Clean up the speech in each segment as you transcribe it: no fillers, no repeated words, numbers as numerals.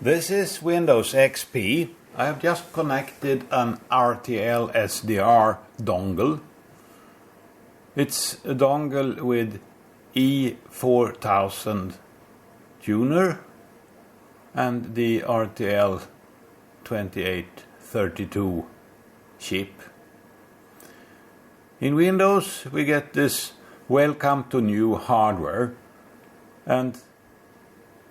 This is Windows XP. I have just connected an RTL-SDR dongle. It's a dongle with E4000 tuner and the RTL2832 chip. In Windows we get this welcome to new hardware, and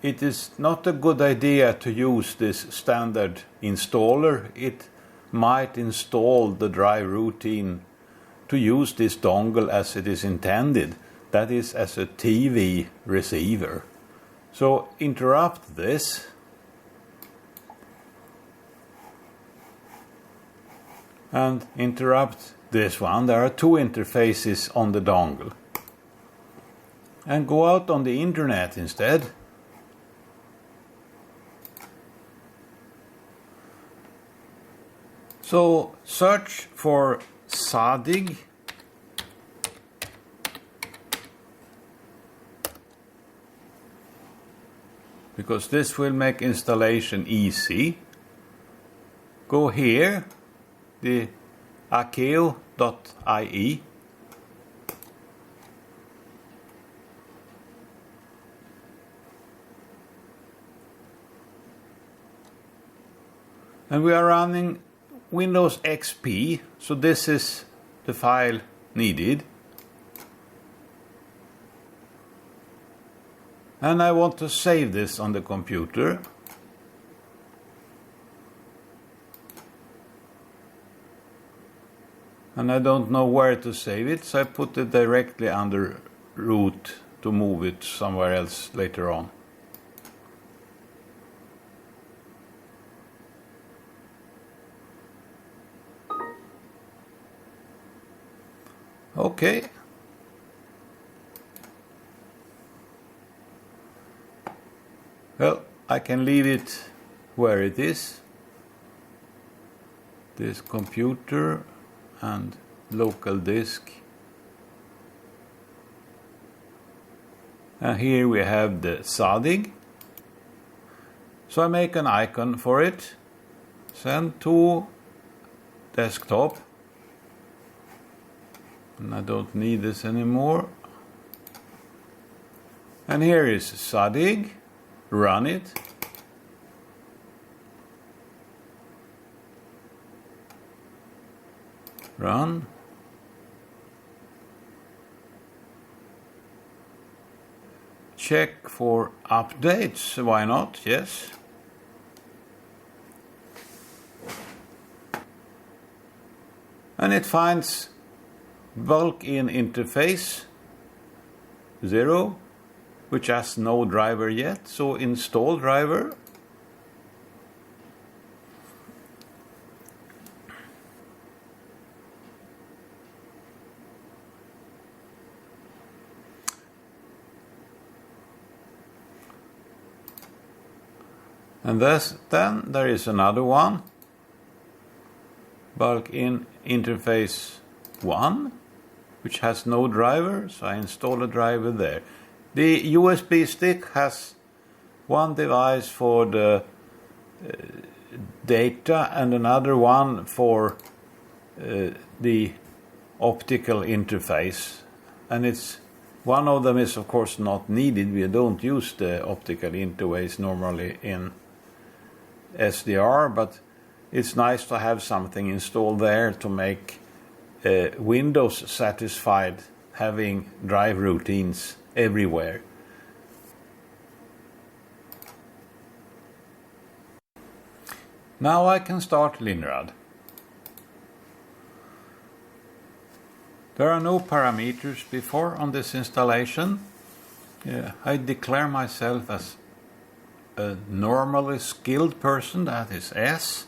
it is not a good idea to use this standard installer. It might install the drive routine to use this dongle as it is intended, that is as a TV receiver. So interrupt this and interrupt this one. There are two interfaces on the dongle. And go out on the internet instead. So search for SADIG because this will make installation easy. Go here, the akeo.ie, and we are running Windows XP, so this is the file needed. And I want to save this on the computer. And I don't know where to save it, so I put it directly under root to move it somewhere else later on. Okay. Well, I can leave it where it is. This computer and local disk. And here we have the SADIG. So I make an icon for it. Send to desktop. And I don't need this anymore. And here is SADIG. Run it. Run. Check for updates. Why not? Yes. And it finds bulk-in interface 0, which has no driver yet, so install driver. And then there is another one, bulk-in interface 1, which has no driver, so I install a driver there. The USB stick has one device for the data and another one for the optical interface. And one of them is of course not needed. We don't use the optical interface normally in SDR, but it's nice to have something installed there to make Windows satisfied having drive routines everywhere. Now I can start Linrad. There are no parameters before on this installation. I declare myself as a normally skilled person, that is S,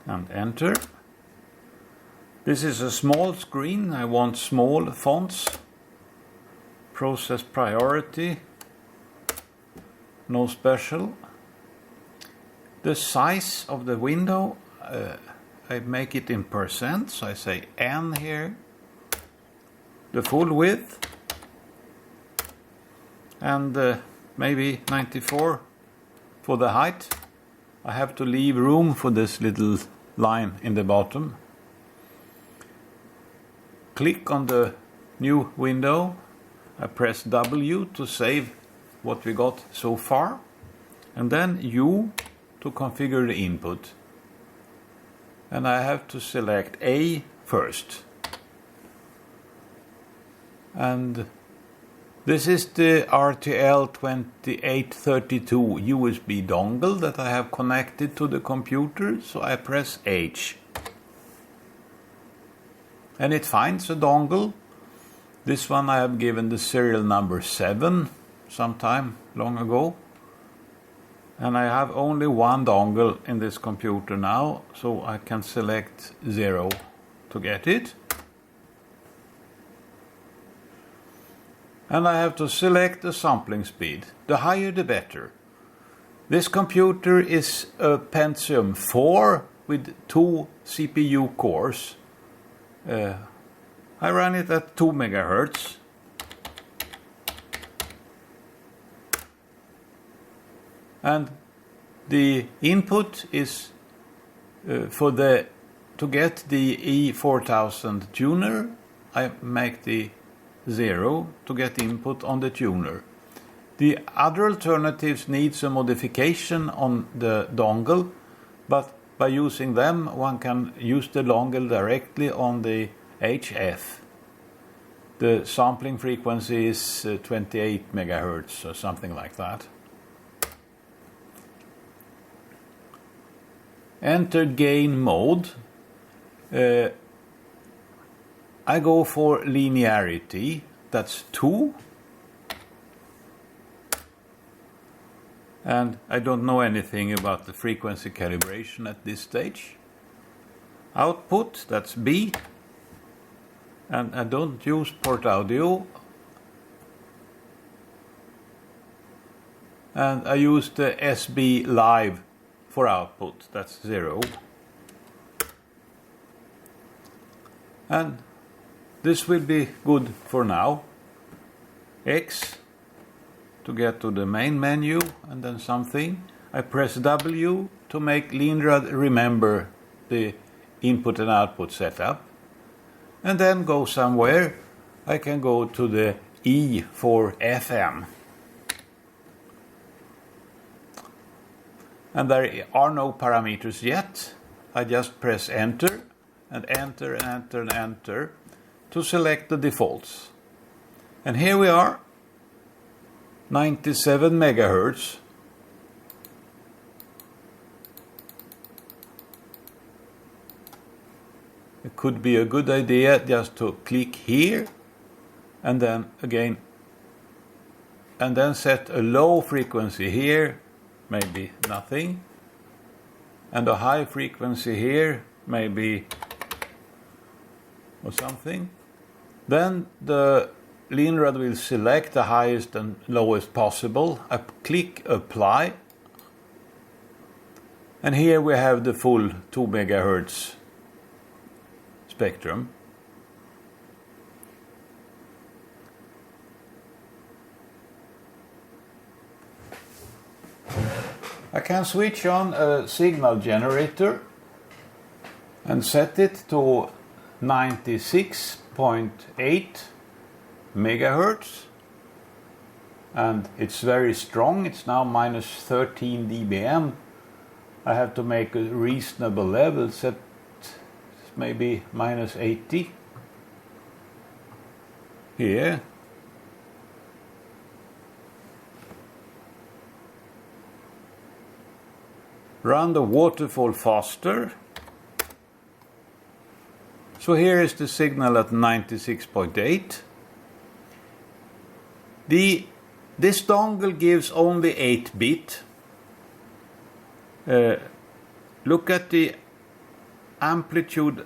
and enter. This is a small screen. I want small fonts. Process priority, no special. The size of the window, I make it in percent, so I say N here. The full width, and maybe 94 for the height, I have to leave room for this little line in the bottom. Click on the new window. I press W to save what we got so far, and then U to configure the input. And I have to select A first. And this is the RTL2832 USB dongle that I have connected to the computer, so I press H. And it finds a dongle. This one I have given the serial number 7 sometime long ago. And I have only one dongle in this computer now, so I can select 0 to get it. And I have to select the sampling speed. The higher the better. This computer is a Pentium 4 with 2 CPU cores. I run it at 2 MHz. And the input is to get the E4000 tuner, I make the 0 to get input on the tuner. The other alternatives needs a modification on the dongle, but by using them one can use the dongle directly on the HF. The sampling frequency is 28 MHz or something like that. Enter gain mode. I go for linearity, that's 2. And I don't know anything about the frequency calibration at this stage. Output, that's B. And I don't use port audio. And I use the SB live for output, that's 0. And this will be good for now. X to get to the main menu, and then something. I press W to make Linrad remember the input and output setup. And then go somewhere. I can go to the E for FM. And there are no parameters yet. I just press enter and enter and enter and enter to select the defaults. And here we are, 97 MHz. It could be a good idea just to click here and then again, and then set a low frequency here, maybe nothing, and a high frequency here, maybe or something. Then the Linrad will select the highest and lowest possible. I click apply, and here we have the full 2 MHz spectrum. I can switch on a signal generator and set it to 96.8 megahertz, and it's very strong. It's now minus 13 dBm. I have to make a reasonable level, set maybe minus 80 here. Run the waterfall faster. So here is the signal at 96.8. This dongle gives only 8-bit. Look at the amplitude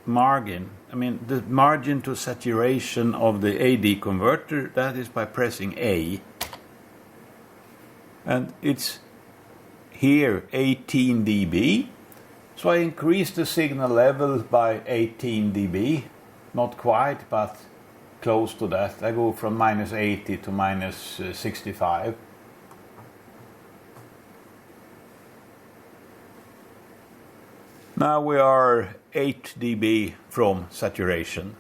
margin. I mean the margin to saturation of the AD converter. That is by pressing A. And it's here 18 dB. So I increase the signal level by 18 dB. Not quite, but close to that. I go from minus 80 to minus 65. Now we are 8 dB from saturation.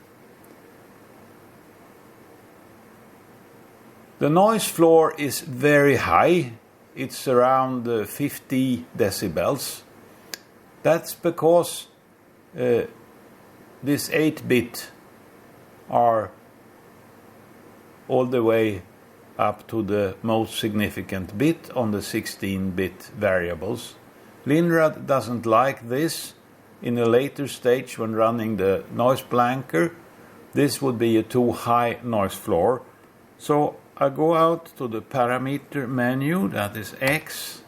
The noise floor is very high. It's around 50 decibels. That's because this 8-bit are all the way up to the most significant bit on the 16-bit variables. Linrad doesn't like this. In a later stage when running the noise blanker, this would be a too high noise floor. So I go out to the parameter menu, that is X,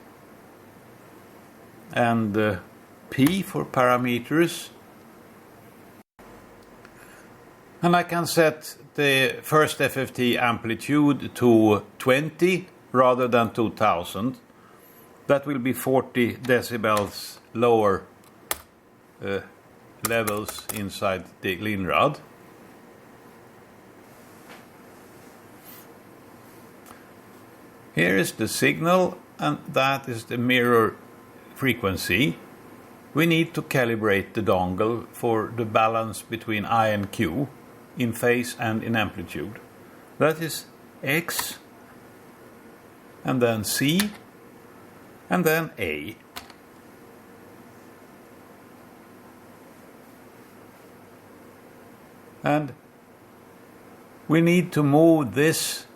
and P for parameters. And I can set the first FFT amplitude to 20 rather than 2000. That will be 40 decibels lower levels inside the Linrad. Here is the signal, and that is the mirror frequency. We need to calibrate the dongle for the balance between I and Q in phase and in amplitude. That is X, and then C, and then A. And we need to move this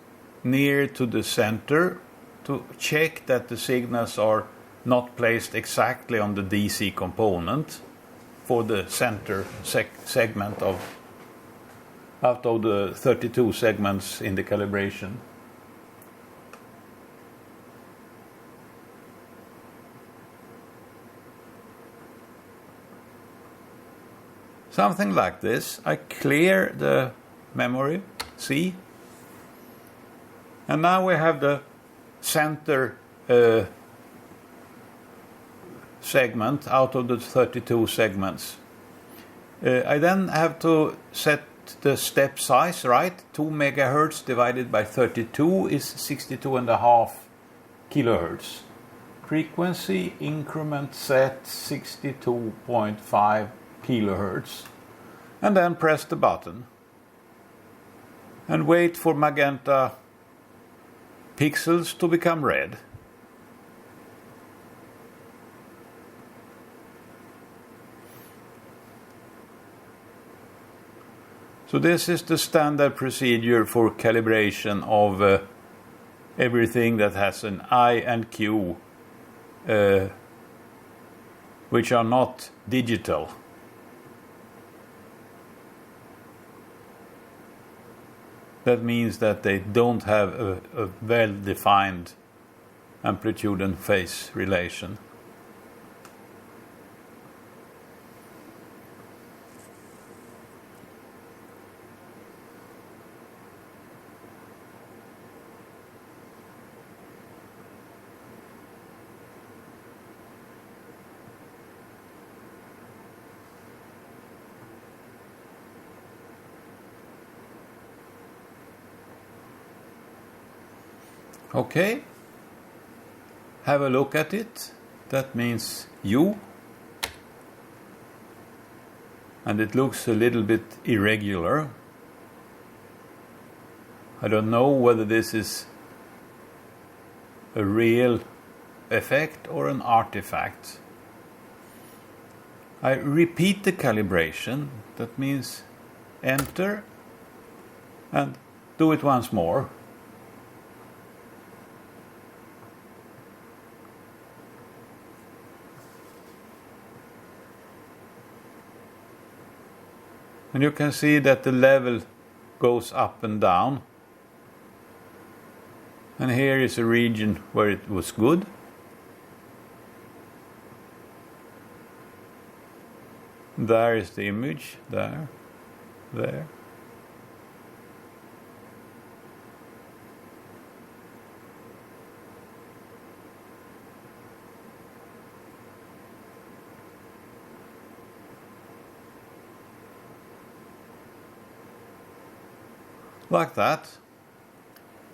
near to the center to check that the signals are not placed exactly on the DC component for the center segment out of the 32 segments in the calibration. Something like this. I clear the memory, C, and now we have the center segment out of the 32 segments. I then have to set the step size, right? 2 megahertz divided by 32 is 62.5 kilohertz. Frequency increment set 62.5 kilohertz. And then press the button. And wait for magenta pixels to become red. So this is the standard procedure for calibration of everything that has an I and Q, which are not digital. That means that they don't have a well-defined amplitude and phase relation. Okay, have a look at it. That means U, and it looks a little bit irregular. I don't know whether this is a real effect or an artifact. I repeat the calibration. That means enter and do it once more. And you can see that the level goes up and down. And here is a region where it was good. There is the image, there. Like that.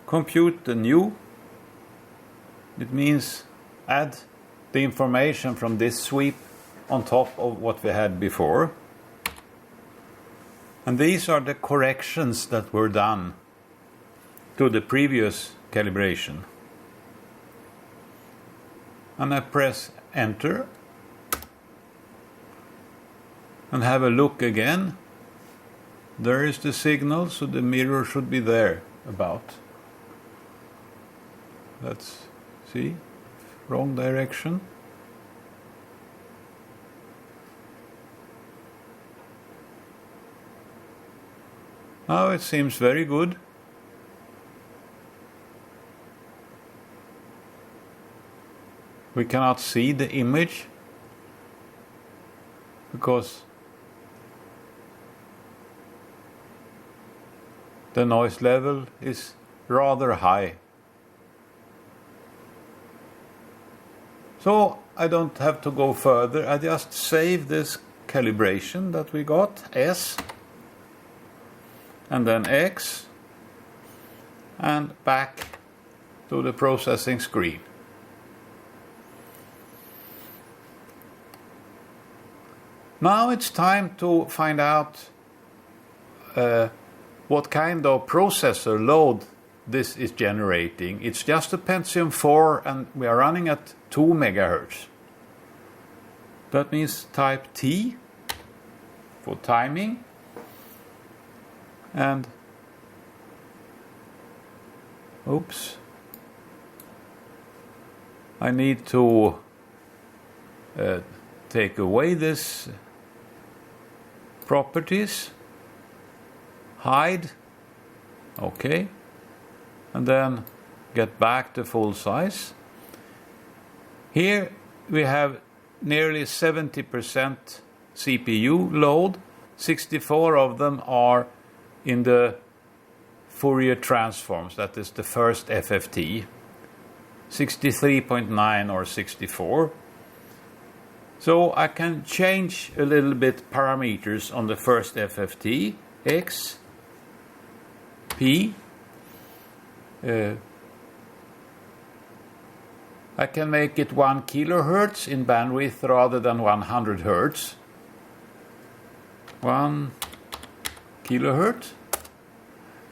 Compute the new. It means add the information from this sweep on top of what we had before. And these are the corrections that were done to the previous calibration. And I press enter and have a look again. There is the signal, so the mirror should be there about. Let's see. Wrong direction. Now it seems very good. We cannot see the image because the noise level is rather high. So I don't have to go further. I just save this calibration that we got, S, and then X, and back to the processing screen. Now it's time to find out what kind of processor load this is generating. It's just a Pentium 4 and we are running at 2 MHz. That means type T for timing. And oops, I need to take away this properties, hide, okay, and then get back to full size. Here we have nearly 70% CPU load. 64 of them are in the Fourier transforms, that is the first FFT, 63.9 or 64. So I can change a little bit parameters on the first FFT, X, P. I can make it 1 kilohertz in bandwidth rather than 100 hertz. 1 kilohertz.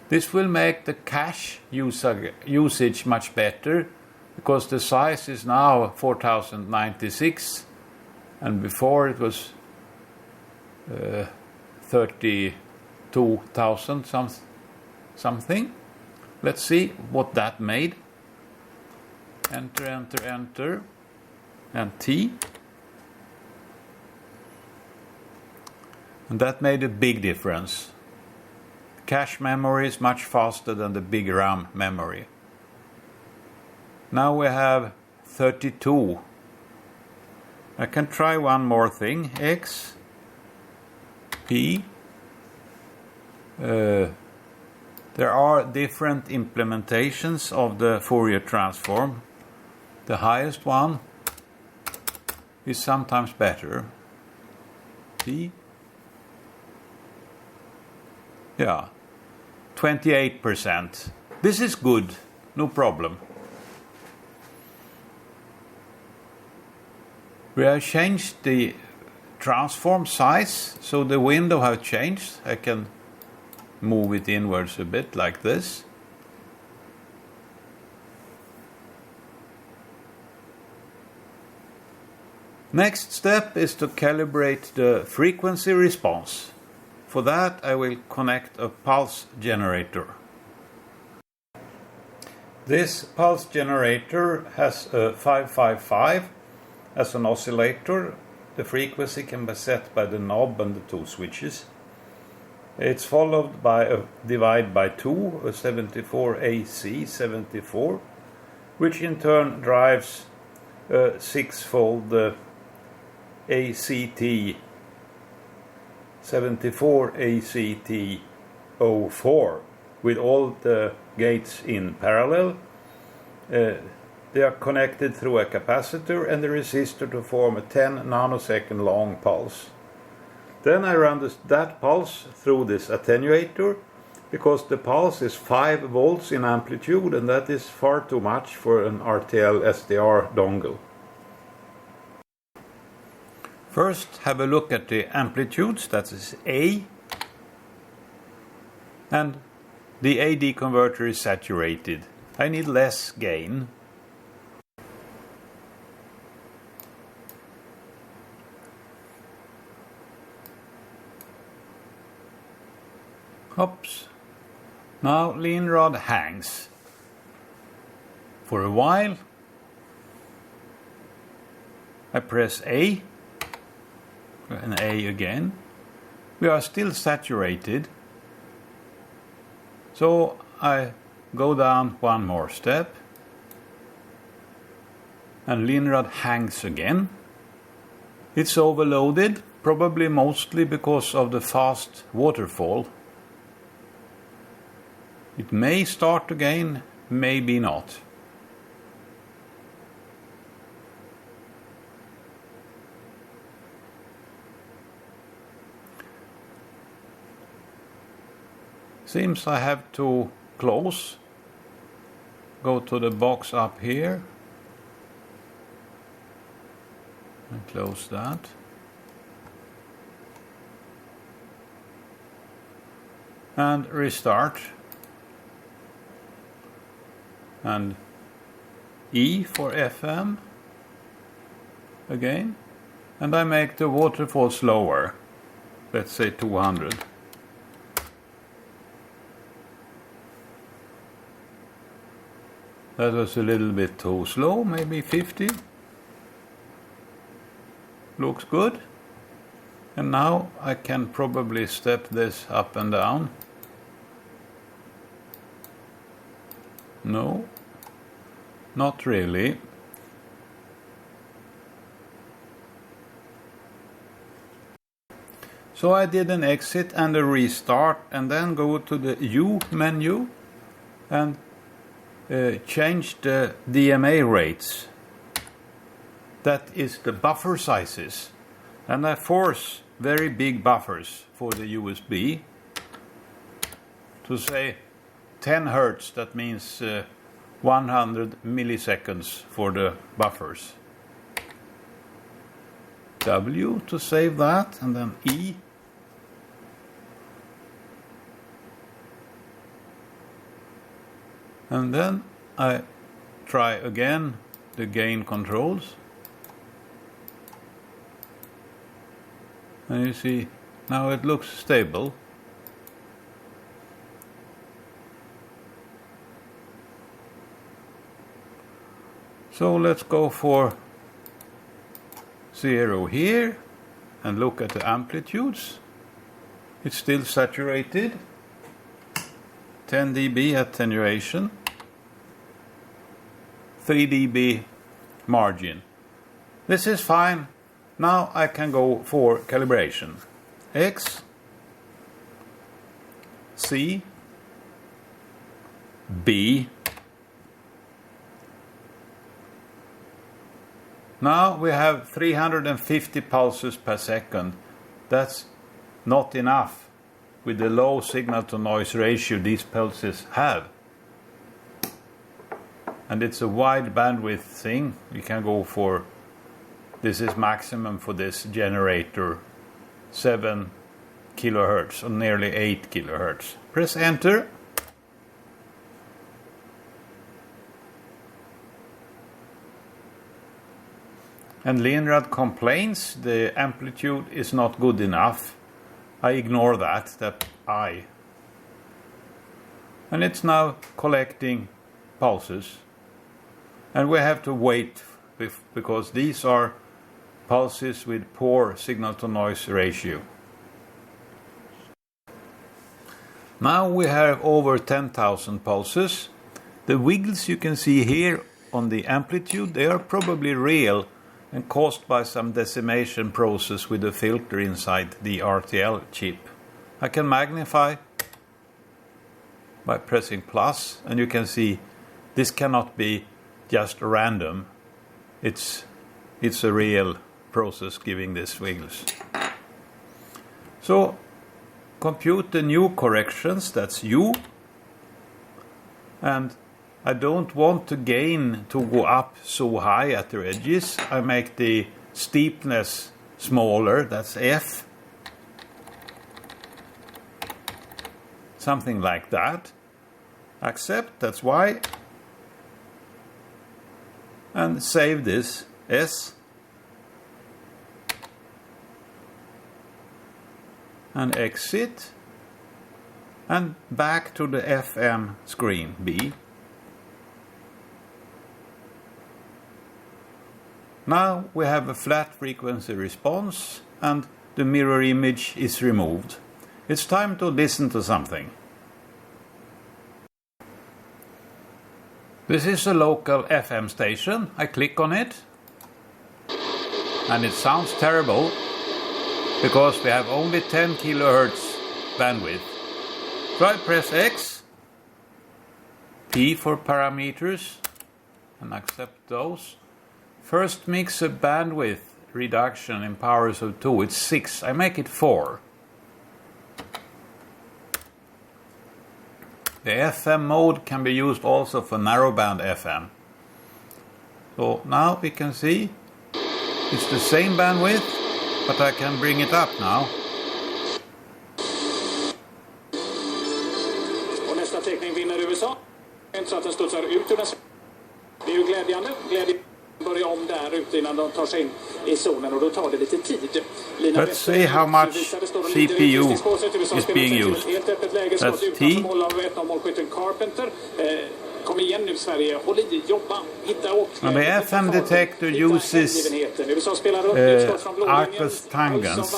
This will make the cache usage much better because the size is now 4096 and before it was 32,000 something. Let's see what that made. Enter, enter, enter, and T. And that made a big difference. Cache memory is much faster than the big RAM memory. Now we have 32. I can try one more thing. X, P. There are different implementations of the Fourier transform. The highest one is sometimes better. P. Yeah, 28%. This is good, no problem. We have changed the transform size, so the window has changed. I can move it inwards a bit like this. Next step is to calibrate the frequency response. For that I will connect a pulse generator. This pulse generator has a 555 as an oscillator. The frequency can be set by the knob and the 2 switches. It's followed by a divide by 2, a 74 AC 74, which in turn drives a 6-fold ACT 74 ACT 04 with all the gates in parallel. They are connected through a capacitor and the resistor to form a 10 nanosecond long pulse. Then I run that pulse through this attenuator because the pulse is 5 volts in amplitude and that is far too much for an RTL-SDR dongle. First, have a look at the amplitudes, that is A, and the AD converter is saturated. I need less gain. Oops. Now lean rod hangs. For a while, I press A, and A again. We are still saturated, so I go down one more step, and lean rod hangs again. It's overloaded, probably mostly because of the fast waterfall. It may start again, maybe not. Seems I have to close. Go to the box up here and close that. And restart. And E for FM again. And I make the waterfall slower. Let's say 200. That was a little bit too slow, maybe 50. Looks good. And now I can probably step this up and down. No, not really. So I did an exit and a restart, and then go to the U menu and change the DMA rates. That is the buffer sizes. And I force very big buffers for the USB to say 10 Hertz, that means 100 milliseconds for the buffers. W to save that, and then E. And then I try again the gain controls. And you see, now it looks stable. So let's go for 0 here and look at the amplitudes. It's still saturated. 10 dB attenuation. 3 dB margin. This is fine. Now I can go for calibration. X, C, B. Now we have 350 pulses per second. That's not enough with the low signal to noise ratio these pulses have. And it's a wide bandwidth thing. We can go for, this is maximum for this generator, 7 kilohertz or nearly 8 kilohertz. Press enter. And lean rod complains the amplitude is not good enough. I ignore that I. And it's now collecting pulses. And we have to wait because these are pulses with poor signal to noise ratio. Now we have over 10,000 pulses. The wiggles you can see here on the amplitude, they are probably real and caused by some decimation process with the filter inside the RTL chip. I can magnify by pressing plus, and you can see this cannot be just random. It's a real process giving these wiggles. So compute the new corrections, that's U, and I don't want the gain to go up so high at the edges. I make the steepness smaller, that's F. Something like that. Accept, that's Y. And save this, S. And exit. And back to the FM screen, B. Now we have a flat frequency response and the mirror image is removed. It's time to listen to something. This is a local FM station. I click on it and it sounds terrible because we have only 10 kilohertz bandwidth. So I press X, P for parameters, and accept those. First mix a bandwidth reduction in powers of 2, it's 6, I make it 4. The FM mode can be used also for narrowband FM. So now we can see it's the same bandwidth, but I can bring it up now. Och nästa teckning vinner USA. Så att den studsar ut ur den. Det är ju glädjande. Börja om där ute innan de tar sig in I zonen och då tar det lite tid. Let's see how much CPU is being used. That's T. Kom igen nu Sverige, håll I, jobba, hitta och... And the FM detector uses Arcus tangents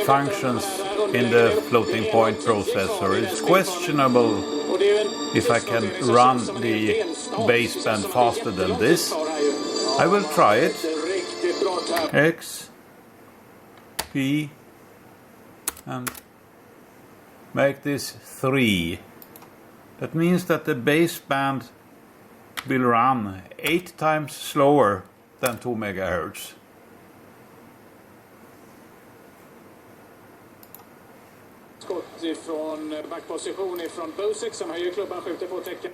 functions in the floating point processor. It's questionable if I can run the baseband faster than this. I will try it. X, P, and make this 3. That means that the baseband will run 8 times slower than 2 megahertz. Skott ifrån backposition ifrån Bosek som höjer klubban, skjuter på tecken.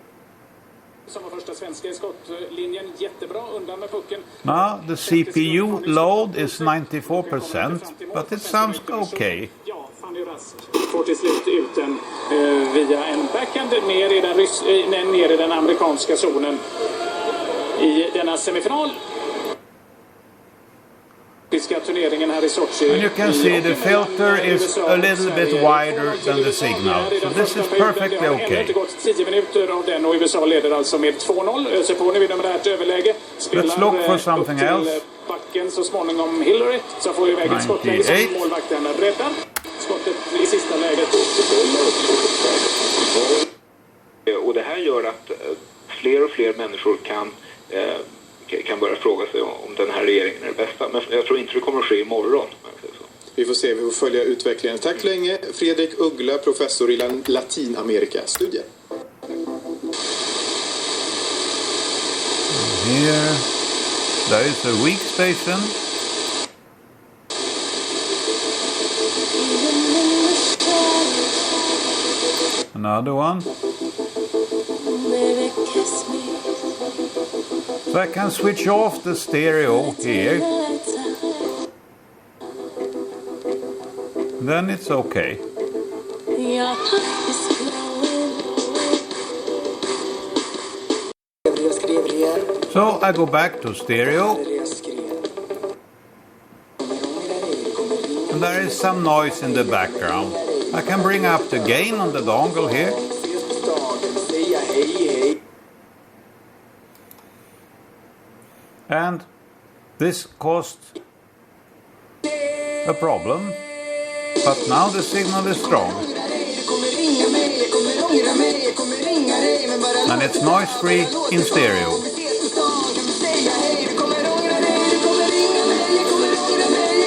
Som var första svenska I skottlinjen, jättebra undan med pucken. Now the CPU load is 94%, but it sounds okay. Ja, Fanny Rask får till slut ut den via en backhand ner I den amerikanska zonen I denna semifinal. Turneringen här I Sochi. And you can see the filter is a little bit wider than the signal. So this is perfectly okay. 10 minuter av den och USA leder alltså med 2-0. Öser på nu vid nummer 1 överläge. Let's look for something else. Backen så småningom Hillary så får iväg ett skottläge som målvakten räddar. Skottet I sista läget. Och det här gör att fler och fler människor kan börja fråga sig om den här regeringen är det bästa. Men jag tror inte det kommer att ske imorgon. Vi får se, vi får följa utvecklingen. Tack länge, Fredrik Uggla, professor I Latinamerika-studier. Here, there is a weak station. Another one. So I can switch off the stereo here. Then it's okay. So I go back to stereo. And there is some noise in the background. I can bring up the gain on the dongle here. And this caused a problem, but now the signal is strong. And it's noise-free in stereo.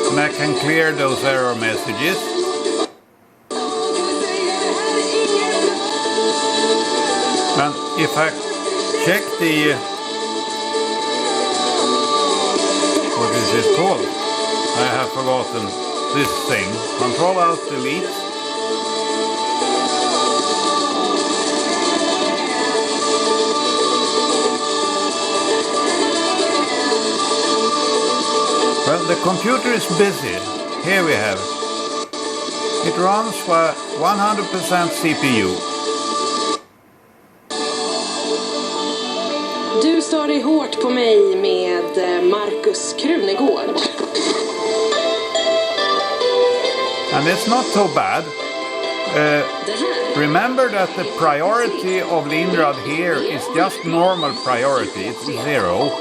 And I can clear those error messages. And if I check the what is it called? I have forgotten this thing. Control-Alt-Delete. Well, the computer is busy. Here we have it. It runs for 100% CPU. Du stör dig hårt på mig med Marcus Krunegård. And it's not so bad. Remember that the priority of Lindrad here is just normal priority. It's 0.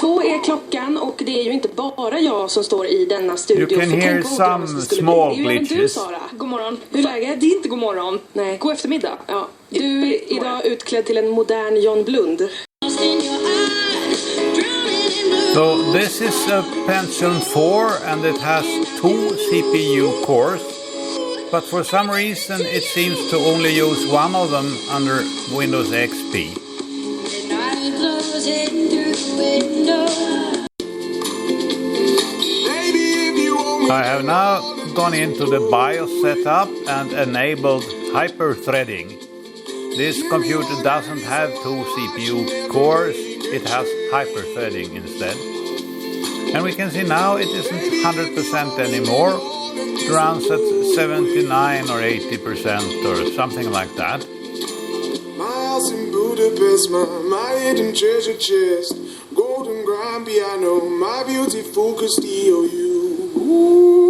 2 är klockan och det är ju inte bara jag som står i denna studio. You can hear some small glitches. Du, Sara. God morgon. Hur är läget? Det är inte god morgon. Nej, god eftermiddag. Ja. Du är idag utklädd till en modern John Blund. So this is a Pentium 4 and it has 2 CPU cores. But for some reason it seems to only use one of them under Windows XP. I have now gone into the BIOS setup and enabled hyperthreading. This computer doesn't have 2 CPU cores, it has hyperthreading instead. And we can see now it isn't 100% anymore. It runs at 79 or 80% or something like that. My house in Budapest, my hidden treasure chest, golden grand piano, my beautiful Castillo, you. Ooh.